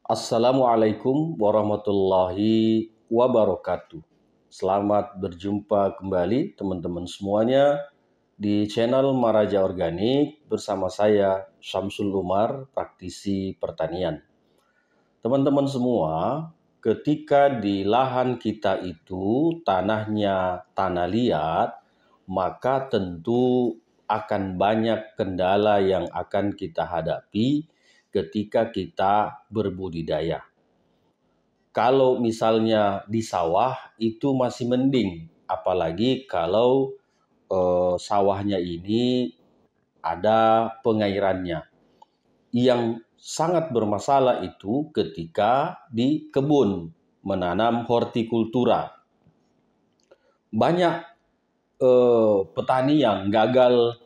Assalamualaikum warahmatullahi wabarakatuh. Selamat berjumpa kembali teman-teman semuanya di channel Maraja Organik bersama saya Syamsul Umar, praktisi pertanian. Teman-teman semua, ketika di lahan kita itu tanahnya tanah liat, maka tentu akan banyak kendala yang akan kita hadapi ketika kita berbudidaya. Kalau misalnya di sawah itu masih mending, apalagi kalau sawahnya ini ada pengairannya. Yang sangat bermasalah itu ketika di kebun menanam hortikultura. Banyak petani yang gagal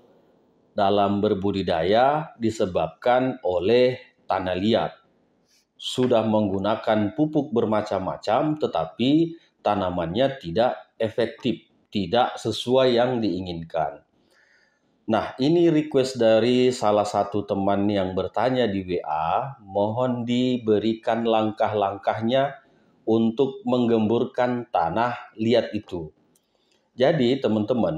dalam berbudidaya disebabkan oleh tanah liat. Sudah menggunakan pupuk bermacam-macam tetapi tanamannya tidak efektif, tidak sesuai yang diinginkan. Nah, ini request dari salah satu teman yang bertanya di WA, mohon diberikan langkah-langkahnya untuk menggemburkan tanah liat itu. Jadi, teman-teman,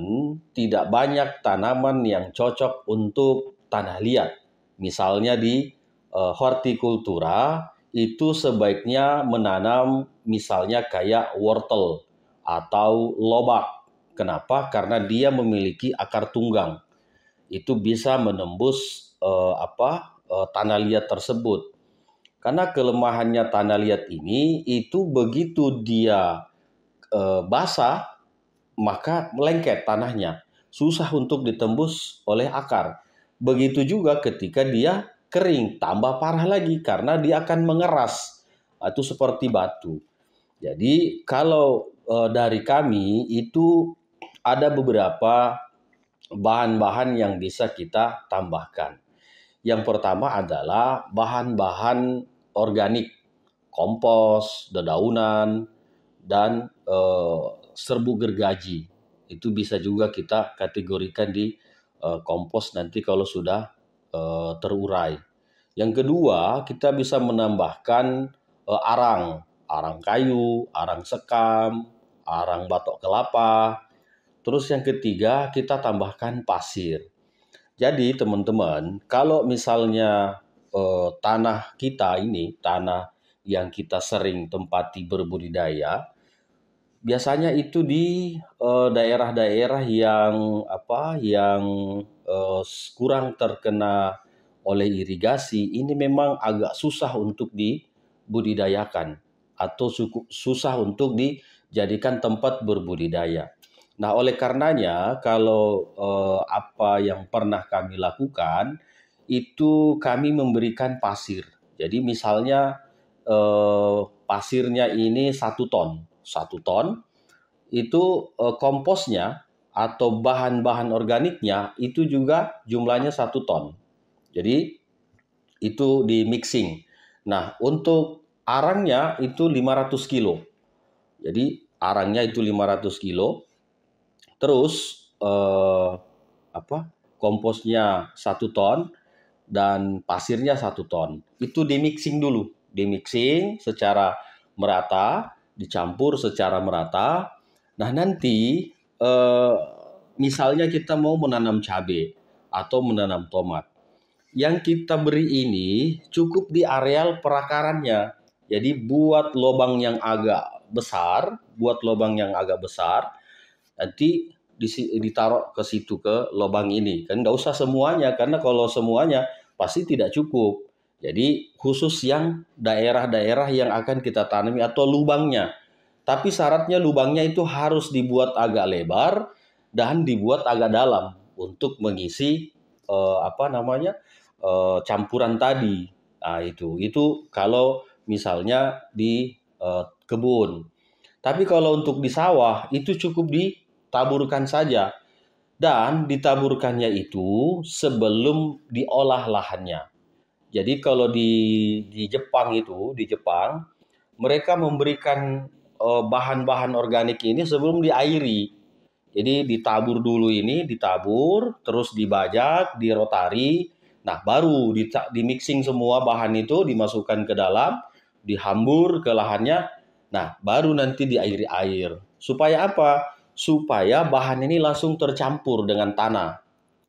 tidak banyak tanaman yang cocok untuk tanah liat. Misalnya di hortikultura, itu sebaiknya menanam misalnya kayak wortel atau lobak. Kenapa? Karena dia memiliki akar tunggang. Itu bisa menembus tanah liat tersebut. Karena kelemahannya tanah liat ini itu begitu dia basah maka melengket tanahnya, susah untuk ditembus oleh akar. Begitu juga ketika dia kering, tambah parah lagi karena dia akan mengeras, itu seperti batu. Jadi kalau dari kami itu ada beberapa bahan-bahan yang bisa kita tambahkan. Yang pertama adalah bahan-bahan organik, kompos, dedaunan, dan serbuk gergaji. Itu bisa juga kita kategorikan di kompos nanti kalau sudah terurai. Yang kedua, kita bisa menambahkan arang kayu, arang sekam, arang batok kelapa. Terus yang ketiga, kita tambahkan pasir. Jadi teman-teman, kalau misalnya tanah kita ini, tanah yang kita sering tempati berbudidaya, biasanya itu di daerah-daerah yang kurang terkena oleh irigasi, ini memang agak susah untuk dibudidayakan atau susah untuk dijadikan tempat berbudidaya. Nah, oleh karenanya kalau apa yang pernah kami lakukan itu kami memberikan pasir. Jadi misalnya pasirnya ini 1 ton. 1 ton itu komposnya atau bahan-bahan organiknya itu juga jumlahnya 1 ton. Jadi itu di mixing. Nah, untuk arangnya itu 500 kilo. Jadi arangnya itu 500 kilo. Terus komposnya 1 ton dan pasirnya 1 ton. Itu di mixing dulu. Di mixing secara merata, dicampur secara merata. Nah, nanti misalnya kita mau menanam cabai atau menanam tomat. Yang kita beri ini cukup di areal perakarannya. Jadi buat lubang yang agak besar, nanti ditaruh ke situ ke lubang ini. Kan nggak usah semuanya, karena kalau semuanya pasti tidak cukup. Jadi khusus yang daerah-daerah yang akan kita tanami atau lubangnya. Tapi syaratnya lubangnya itu harus dibuat agak lebar dan dibuat agak dalam untuk mengisi campuran tadi. Nah, itu kalau misalnya di kebun. Tapi kalau untuk di sawah itu cukup ditaburkan saja. Dan ditaburkannya itu sebelum diolah lahannya. Jadi kalau di Jepang mereka memberikan bahan-bahan organik ini sebelum diairi. Jadi ditabur, terus dibajak, dirotari. Nah, baru di mixing semua bahan itu dimasukkan ke dalam, dihambur ke lahannya. Nah, baru nanti diairi air. Supaya apa? Supaya bahan ini langsung tercampur dengan tanah.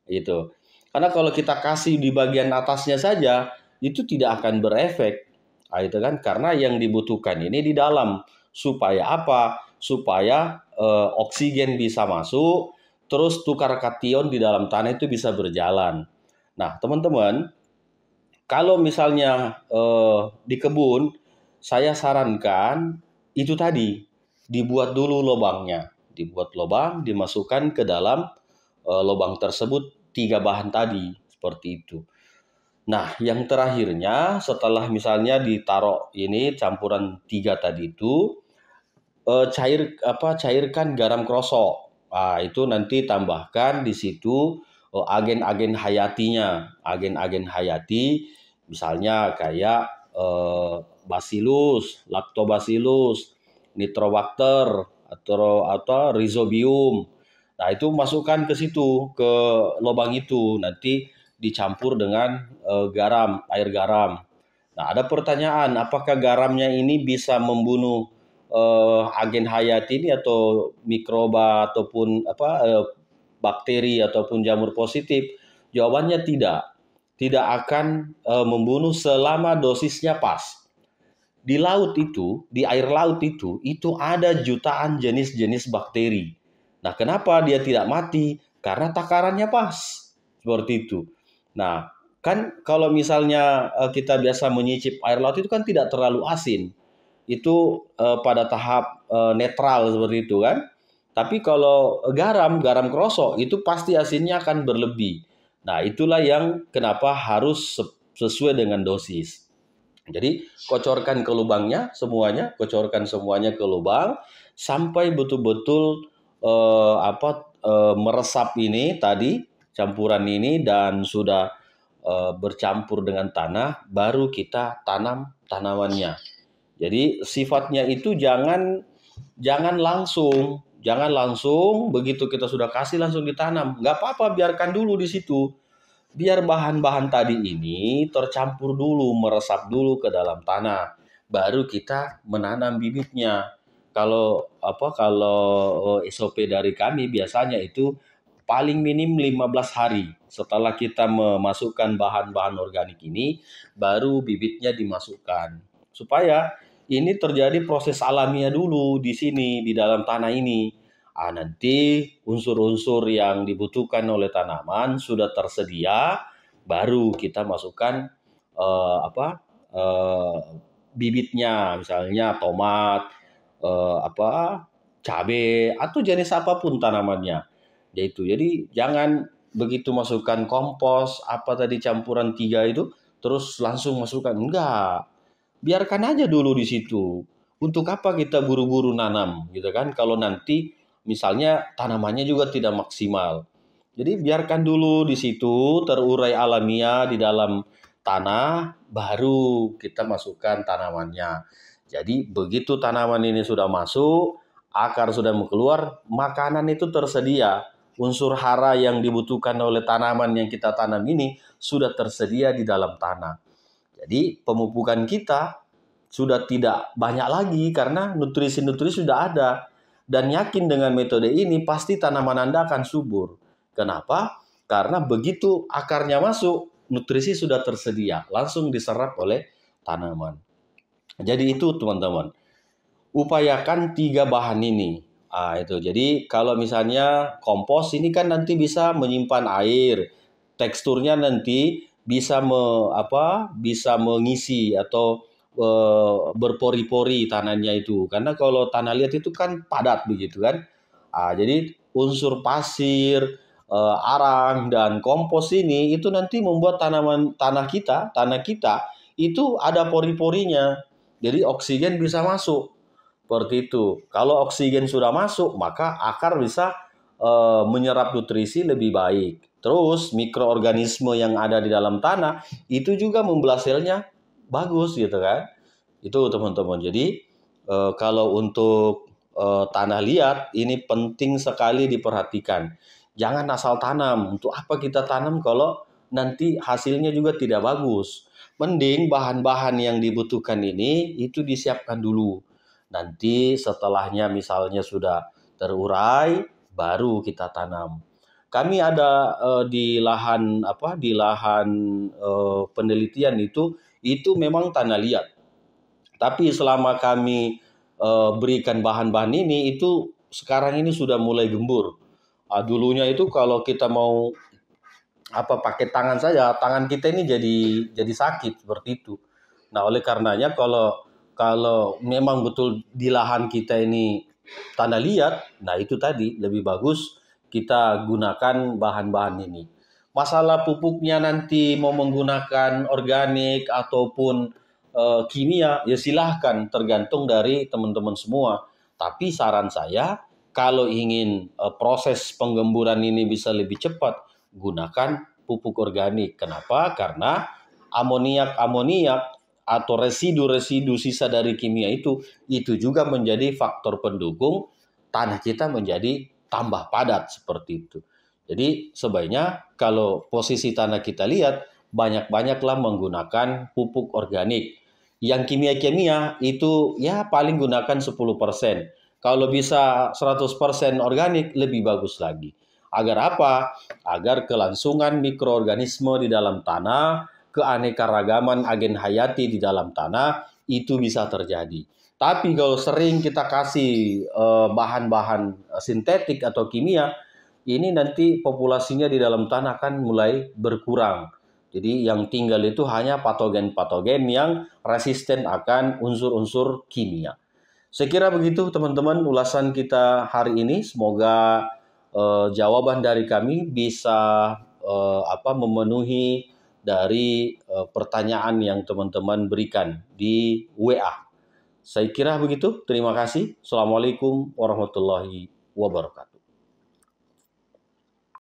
Gitu. Karena kalau kita kasih di bagian atasnya saja, itu tidak akan berefek. Nah, itu kan karena yang dibutuhkan ini di dalam. Supaya apa? Supaya oksigen bisa masuk, terus tukar kation di dalam tanah itu bisa berjalan. Nah, teman-teman, kalau misalnya di kebun, saya sarankan itu tadi dibuat dulu lubangnya, dibuat lubang, dimasukkan ke dalam lubang tersebut 3 bahan tadi seperti itu. Nah, yang terakhirnya setelah misalnya ditaruh ini campuran 3 tadi itu cairkan garam krosok. Nah, itu nanti tambahkan di situ agen-agen hayatinya, agen-agen hayati, misalnya kayak Bacillus, Lactobacillus, Nitrobacter atau Rhizobium. Nah, itu masukkan ke situ, ke lubang itu, nanti dicampur dengan garam, air garam. Nah, ada pertanyaan, apakah garamnya ini bisa membunuh agen hayati ini atau mikroba ataupun bakteri ataupun jamur positif? Jawabannya tidak. Tidak akan membunuh selama dosisnya pas. Di laut itu, di air laut itu ada jutaan jenis-jenis bakteri. Nah, kenapa dia tidak mati? Karena takarannya pas. Seperti itu. Nah, kan kalau misalnya kita biasa menyicip air laut itu kan tidak terlalu asin. Itu pada tahap netral seperti itu kan. Tapi kalau garam krosok itu pasti asinnya akan berlebih. Nah, itulah yang kenapa harus sesuai dengan dosis. Jadi kocorkan ke lubangnya semuanya, kocorkan semuanya ke lubang sampai betul-betul meresap ini tadi campuran ini dan sudah bercampur dengan tanah, baru kita tanam tanamannya. Jadi sifatnya itu jangan langsung begitu kita sudah kasih langsung ditanam. Nggak apa-apa, biarkan dulu di situ. Biar bahan-bahan tadi ini tercampur dulu, meresap dulu ke dalam tanah. Baru kita menanam bibitnya. Kalau SOP dari kami biasanya itu paling minim 15 hari setelah kita memasukkan bahan-bahan organik ini, baru bibitnya dimasukkan. Supaya ini terjadi proses alamiah dulu di sini, di dalam tanah ini. Nanti unsur-unsur yang dibutuhkan oleh tanaman sudah tersedia, baru kita masukkan bibitnya, misalnya tomat, cabai atau jenis apapun tanamannya. Yaitu, jadi jangan begitu masukkan kompos apa tadi campuran 3 itu terus langsung masukkan, enggak. Biarkan aja dulu di situ. Untuk apa kita buru-buru nanam gitu kan kalau nanti misalnya tanamannya juga tidak maksimal. Jadi biarkan dulu di situ terurai alamiah di dalam tanah, baru kita masukkan tanamannya. Jadi begitu tanaman ini sudah masuk, akar sudah mau keluar, makanan itu tersedia. Unsur hara yang dibutuhkan oleh tanaman yang kita tanam ini sudah tersedia di dalam tanah. Jadi pemupukan kita sudah tidak banyak lagi karena nutrisi-nutrisi sudah ada. Dan yakin dengan metode ini pasti tanaman Anda akan subur. Kenapa? Karena begitu akarnya masuk, nutrisi sudah tersedia, langsung diserap oleh tanaman. Jadi itu teman-teman, upayakan 3 bahan ini. Itu. Jadi kalau misalnya kompos ini kan nanti bisa menyimpan air, teksturnya nanti bisa bisa mengisi atau berpori-pori tanahnya itu. Karena kalau tanah liat itu kan padat begitu kan. Jadi unsur pasir, arang dan kompos ini itu nanti membuat tanah kita itu ada pori-porinya. Jadi oksigen bisa masuk. Seperti itu. Kalau oksigen sudah masuk, maka akar bisa menyerap nutrisi lebih baik. Terus mikroorganisme yang ada di dalam tanah itu juga membelah selnya bagus gitu kan. Itu teman-teman. Jadi kalau untuk tanah liat ini penting sekali diperhatikan. Jangan asal tanam. Untuk apa kita tanam kalau nanti hasilnya juga tidak bagus. Mending bahan-bahan yang dibutuhkan ini itu disiapkan dulu. Nanti setelahnya misalnya sudah terurai, baru kita tanam. Kami ada di lahan penelitian itu memang tanah liat. Tapi selama kami berikan bahan-bahan ini, itu sekarang ini sudah mulai gembur. Dulunya itu kalau kita mau pakai tangan saja, tangan kita ini jadi sakit seperti itu. Nah, oleh karenanya kalau memang betul di lahan kita ini tanah liat, nah itu tadi lebih bagus kita gunakan bahan-bahan ini. Masalah pupuknya nanti mau menggunakan organik ataupun kimia, ya silahkan, tergantung dari teman-teman semua. Tapi saran saya, kalau ingin proses penggemburan ini bisa lebih cepat, gunakan pupuk organik. Kenapa? Karena amoniak atau residu-residu sisa dari kimia itu juga menjadi faktor pendukung tanah kita menjadi tambah padat seperti itu. Jadi sebaiknya kalau posisi tanah kita lihat, banyak-banyaklah menggunakan pupuk organik. Yang kimia-kimia itu ya paling gunakan 10%. Kalau bisa 100% organik lebih bagus lagi. Agar apa? Agar kelangsungan mikroorganisme di dalam tanah, keanekaragaman agen hayati di dalam tanah itu bisa terjadi. Tapi kalau sering kita kasih bahan-bahan sintetik atau kimia, ini nanti populasinya di dalam tanah akan mulai berkurang. Jadi yang tinggal itu hanya patogen-patogen yang resisten akan unsur-unsur kimia. Saya kira begitu teman-teman ulasan kita hari ini. Semoga jawaban dari kami bisa memenuhi dari pertanyaan yang teman-teman berikan di WA. Saya kira begitu. Terima kasih. Assalamualaikum warahmatullahi wabarakatuh.